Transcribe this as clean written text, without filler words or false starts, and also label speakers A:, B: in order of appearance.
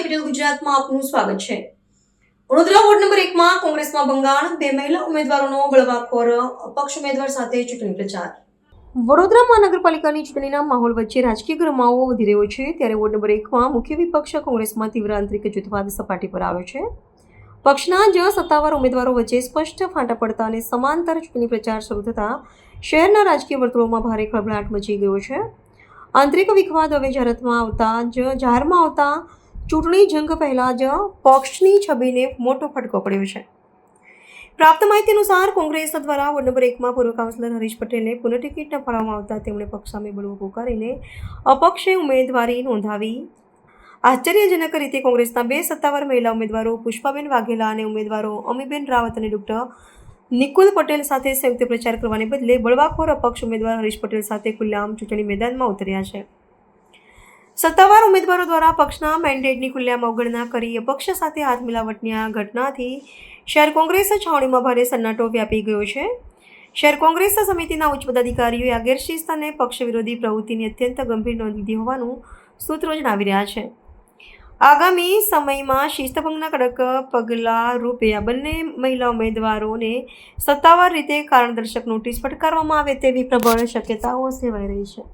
A: Capital ગુજરાતમાં આપનું સ્વાગત છે। વડોદરા વોર્ડ નંબર 1 માં કોંગ્રેસમાં ભંગાણ, બે મહિલા ઉમેદવારોનો બળવાખોર, અપક્ષ ઉમેદવાર સાથે ચૂંટણી પ્રચાર। વડોદરા મહાનગરપાલિકાની ચૂંટણીના માહોલ વચ્ચે રાજકીય ગરમાવો વધી રહ્યો છે, ત્યારે વોર્ડ નંબર 1 માં મુખ્ય વિપક્ષ કોંગ્રેસમાં તીવ્ર આંતરિક જૂથવાદ સપાટી પર આવ્યો છે। પક્ષના જ સત્તાવાર ઉમેદવારો વચ્ચે સ્પષ્ટ ફાંટા પડતા અને સમાંતર ચૂંટણી પ્રચાર શરૂ થતા શહેરના રાજકીય વર્તુળોમાં ભારે ખળભળાટ મચી ગયો છે। આંતરિક વિખવાદ હવે જાહેરમાં આવતા ચૂંટણી જંગ પહેલા જ પક્ષની છબીને મોટો ફટકો પડ્યો છે। પ્રાપ્ત માહિતી અનુસાર કોંગ્રેસ દ્વારા વોર્ડ નંબર 1 માં પૂર્વ કાઉન્સિલર હરીશ પટેલને પુનઃ ટિકિટ ન ફાળવવામાં આવતા તેમણે પક્ષ સામે બળવો પોકારીને અપક્ષે ઉમેદવારી નોંધાવી। આશ્ચર્યજનક રીતે કોંગ્રેસના બે સત્તાવાર મહિલા ઉમેદવારો પુષ્પાબેન વાઘેલા અને ઉમેદવારો અમીબેન રાવત અને ડોક્ટર નિકુલ પટેલ સાથે સંયુક્ત પ્રચાર કરવાને બદલે બળવાખોર અપક્ષ ઉમેદવાર હરીશ પટેલ સાથે ખુલ્લેઆમ ચૂંટણી મેદાનમાં ઉતર્યા છે। સત્તાવાર ઉમેદવારો દ્વારા પક્ષના મેન્ડેટની ખુલ્લેઆમ અવગણના કરી અપક્ષ સાથે હાથ મિલાવટની આ ઘટનાથી શહેર કોંગ્રેસ છાવણીમાં ભારે સન્નાટો વ્યાપી ગયો છે। શહેર કોંગ્રેસ સમિતિના ઉચ્ચ પદાધિકારીઓએ આ ગેરશિસ્ત અને પક્ષ વિરોધી પ્રવૃત્તિની અત્યંત ગંભીર નોંધ લીધી હોવાનું સૂત્રો જણાવી રહ્યા છે। આગામી સમયમાં શિસ્તભંગના કડક પગલાં રૂપે આ બંને મહિલા ઉમેદવારોને સત્તાવાર રીતે કારણદર્શક નોટિસ ફટકારવામાં આવે તેવી પ્રબળ શક્યતાઓ સેવાઈ રહી છે।